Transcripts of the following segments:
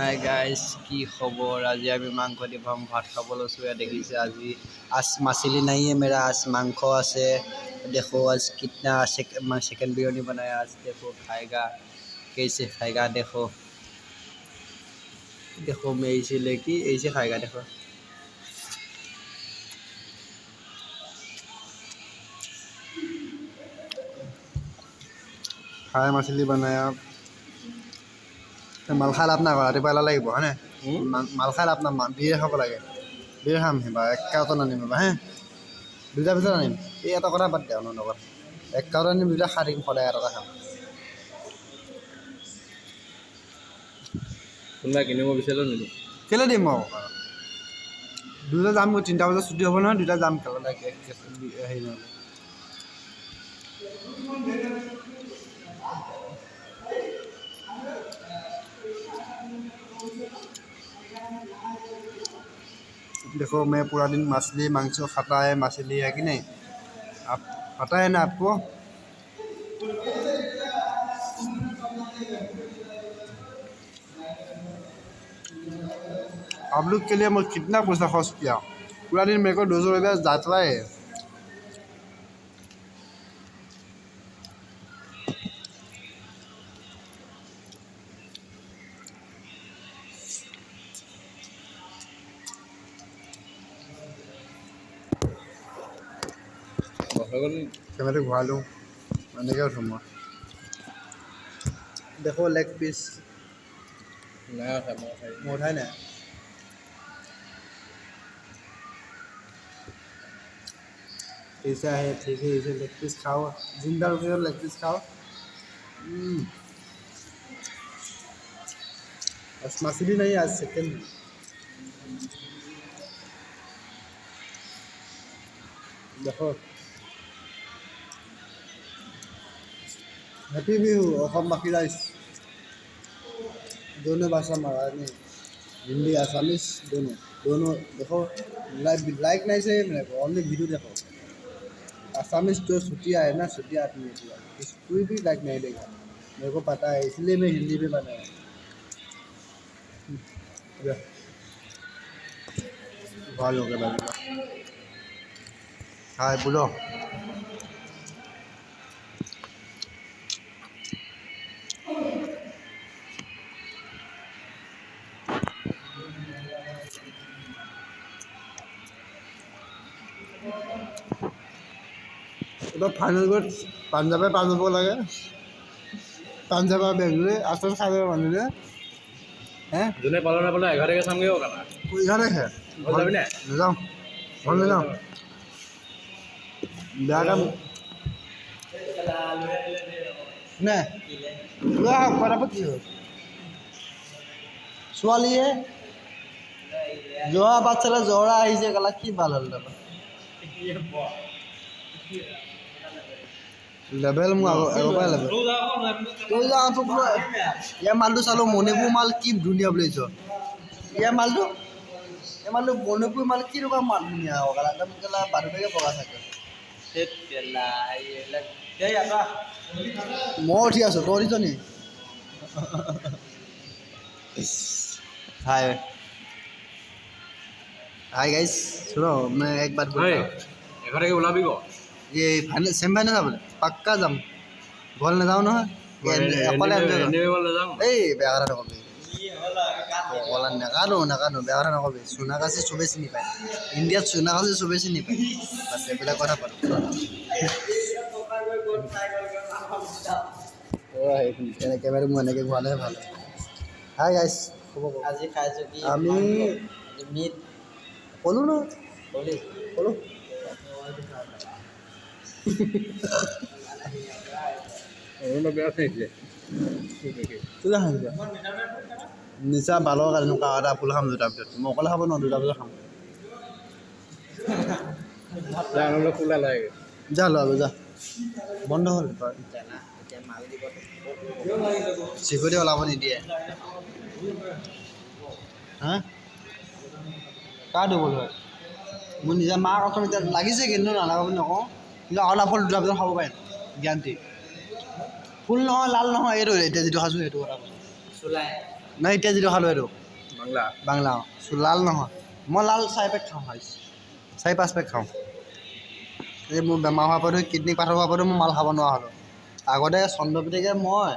Hi guys, কি খবৰ? আজি আমি মাংস দি ভাত খাব লৈছোঁ। या देखिए आज मछली नहीं है मेरा, आज मांगो আছে। देखो आज कितना चिकन बिरयानी बनाया। आज देखो खाएगा, कैसे खाएगा। देखो देखो मैं ऐसे लेके ऐसे खाएगा। देखो खाए मछली बनाया माल खाल अपना रातिपुৱা লাগিব হয়নে মাল খাল আপোনাৰ বিয়ে খাব লাগে বিয়ে খাম বা এক কাউটন আনিম বা হে দুটা ভিতৰত আনিম এই এটা কথা বাদ দে অন্য লগত এক কাউটন আনিম দুটা খাই থাকিম সদায় এটা খাম কোনোবাই কিনিব বিচাৰিলে নেকি কেলৈ দিম মই দুটা যাম মোৰ 3টা বজাত ছুটি হ'ব নহয় দুটা যাম কেলৈ হেৰি নহ'লে देखो मैं पूरा दिन मछली मांस खाता है मछली है कि नहीं आप पता है ना आपको आप लोग के लिए मैं कितना पैसा खर्च किया पूरा दिन मेरे को 200 रुपया जाता है कैमरे घुरा लूँ मैंने क्या सुना देखो लेग पीस मोटा है ना ऐसा है ठीक है इसे लेग पीस खाओ जिंदा रुके लेग पीस खाओ बस मछली नहीं आज सेकंड देखो हैप्पी बिहू অসম বাকী রাইস दोनों भाषा मराठी हिंदी आसामीज दोनों देखो लाइक नहीं से मेरे को ओनली वीडियो देखो आसामीज जो छुट्टियाँ है ना छुट्टियाँ आती है कोई भी लाइक नहीं देगा मेरे को पता है इसलिए मैं हिंदी में बनाया भाल हो गया हाँ बोलो এবার ফাইনাল গৈ পাঞ্জাবে পাঁচ হ'ব লাগে পাঞ্জাব আৰু বেংগলোৰে আচল খাব মানুহে হে যোনে পালো নাপালো 11 চামগে হোক না 11 খে ঘৰ যাবি নে নাযাওঁ ঘৰ নাযাওঁ বেয়া কাম নে লোৱা হওক পৰাপত কি হ'ল ছোৱালীয়ে যোৱা বাচ্চাৰা জ্বৰা আহিছে কালা কি ভাল হ'ল তাৰপৰা लेवल আগৰ লেভেল তই যা তো ইয়া মালটো চালো মণিপুৰ মাল কি ধুনীয়া বুলিছ ইয়া মালটো মণিপুৰ মাল কি ৰকম মাল ধুনীয়া কালা একদম কালা বাৰুকে বগা থাকে মই উঠি আছো তই উঠিছ নি हाय हाय गाइस सुनो मैं एक बात बोलता हूँ 11 ওলাবি ক ये फाइनल सेम फाइनल যাবলৈ পাক্কা যাম ঘৰ নাযাওঁ নহয় অকলে এই বেয়া কথা নকবি অকলে নাকানো বেয়া কথা নকবি সোণাগাছি চবেই চিনি পায় ইণ্ডিয়াত সোণাগাছি চবেই চিনি পায় বাট এইবিলাক কথা পাতো কেমেৰা মোৰ এনেকৈ ঘূৰালেহে ভাল হাই গাইছ আজি খাইছো কি আমি মিট ক'লোঁ ন ক'লোঁ তুই খাম নিচা বালৰ কাৰণে এটা ফুল খাম দুটাৰ ভিতৰত মই অকলে খাব নোৱাৰোঁ দুটা বজাত খাম খোলা লাগে যা লোৱা যা বন্ধ হ'ল চিকিউৰিটি ওলাব নিদিয়ে হা কাৰ ডবল হয় মোৰ নিজা মাৰ কথা এতিয়া লাগিছে কিন্তু নালাগা বুলি নকওঁ কিন্তু আৰু ফুল দুটা বজাত খাব পাৰিম গেৰাণ্টি ফুল নহয় লাল নহয় এইটো এতিয়া যিটো খাইছোঁ সেইটো কথা চুলাই নাই এতিয়া যিটো খালোঁ এইটো বাংলা বাংলা লাল নহয় মই লাল 4 পেক খাওঁ 4-5 পেক খাওঁ এই মোৰ বেমাৰ হোৱাৰ পৰা কিডনী পাথৰ হোৱাৰ পৰা মই মাল খাব নোৱাৰা হ'লোঁ আগতে চন্দ্ৰপিতিকে মই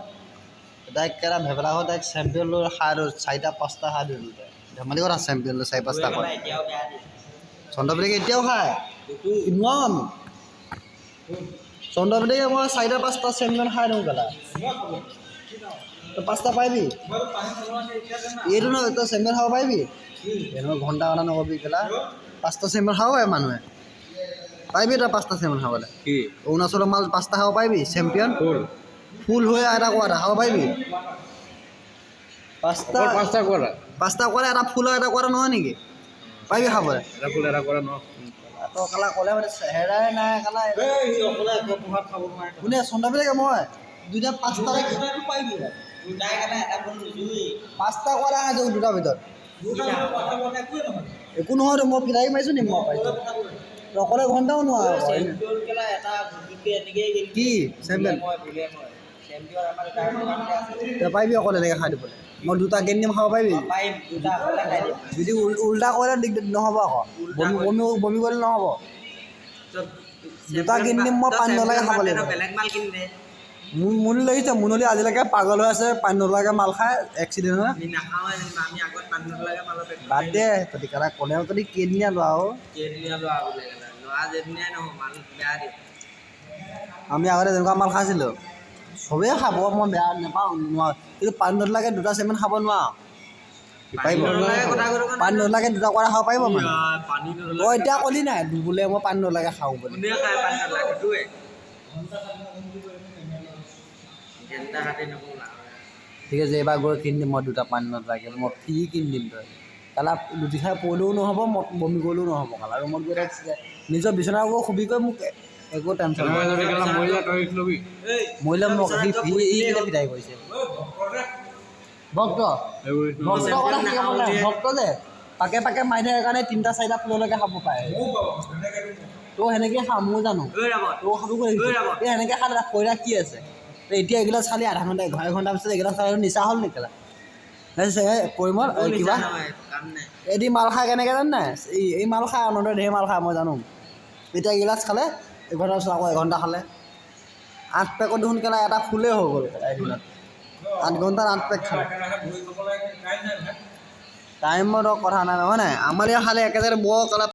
ডাইৰেক্ট কেৰা ভেবেলা ঘৰত ডাইৰেক্ট চেম্পিয়ন লৈ খাই দিওঁ 4-5টা খাই দিলোঁ ধেমালি কথা চেম্পিয়ন লৈ 4-5টা খাই চন্দ্ৰপিতিকে এতিয়াও খায় ইমান চন্দ্ৰপিতিকে মই 4-5টা চেম্পিয়ন খাই দিওঁ কেলা তই 5টা পাৰিবি এইটো নহয় তই চেম্পিয়ন খাব পাৰিবি এনেকুৱা ঘণ্টা কথা নকবি কেলা 5টা চেম্পিয়ন খাব পাৰে মানুহে পাৰিবি তই 5টা চেম্পিয়ন খাবলৈ কি অৰুণাচলৰ মাল 5টা খাব পাৰিবি চেম্পিয়ন ফুল ফুল হৈ এটা কোৱাটা খাব পাৰিবি 5টা কৰা 5টা কোৱাটা এটা ফুল হয় এটা কোৱাটা নহয় নেকি পাৰিবি খাবলৈ এটা ফুল এটা কৰা ন তই কালা ক'লে মানে চেহেৰাই নাই কালা কোনে চন্দ্ৰপিতিকে মই 5টা পাৰিবি 5টা কোৱাটা খাই যাওঁ 2টাৰ ভিতৰত একো নহয়তো মই ফিলাই মাৰিছোঁ নি মই পাৰিছোঁ অকলে ঘণ্টাও নোৱাৰো কি চেম্পিয়ন তই পাৰিবি অকলে এনেকৈ খাই দিবলৈ মই 2টা গেম দিম খাব পাৰিবি যদি উল্টা কৰিলে দিগদাৰ নহ'ব আকৌ বমি কৰিলে নহ'ব 2টা গেম দিম মই পানী নলাগে খাব লাগিব মুনলি লাগিছে মুনলি আজিলৈকে পাগল হৈ আছে পানী নলাগে মাল খাই এক্সিডেণ্ট হয় বাদ দে তহঁতি কেলা ক'লেও তহঁতি কেইদিনীয়া লোৱা আৰু আমি আগতে যেনেকুৱা মাল খাইছিলোঁ চবেই খাব মই বেয়া নাপাওঁ নোৱাৰোঁ কিন্তু পানী নলাগে 2টা চেম্পিয়ন খাব নোৱাৰোঁ পাৰিব পানী নলাগে 2টা কৰা খাব পাৰিব মানে তই এতিয়া ক'লি নাই বোলে মই পানী নলাগে খাওঁ বুলি ঠিক আছে এইবাৰ গৈ কিনি দিম মই 2টা পানী নলাগে মই ফ্ৰী কিনি দিম তই কালা লুটি খাই পৰিলেও নহ'ব মই বমি কৰিলেও নহ'ব কালা ৰুমত গৈ নিজৰ বিচনাৰ ওপৰত শুবি গৈ মোক একো টেনশ্যন মৰিলে মোক সি কেতিয়া পিটাই কৰিছে ভক্ত ভক্ত যে পাকে পাকে মাৰি থাকে কাৰণে 3-4টা ফুললৈকে খাব পাৰে তই সেনেকৈ খা মই জানো তই খাব এই সেনেকৈ খা কইৰা কি আছে এতিয়া এগিলাচ খালি আধা ঘণ্টা 1 ঘণ্টাৰ পিছত এগিলাচ খালে নিচা হ'ল নেকি কেলা পৰিমল কিবা এদি মাল খাই কেনেকৈ জান নাই এই মাল খাই আনন্দ ঢেৰ মাল খাই মই জানো এতিয়া এগিলাচ খালে 1 ঘণ্টাৰ পিছত আকৌ 1 ঘণ্টা খালে 8 পেকত দেখোন কেলা এটা ফুলেই হৈ গ'ল এদিনত 8 ঘণ্টাত 8 পেক খালে টাইমত কথা নাই নহয় নাই আমাৰ ইয়াত খালে একেবাৰে বৰ কেলা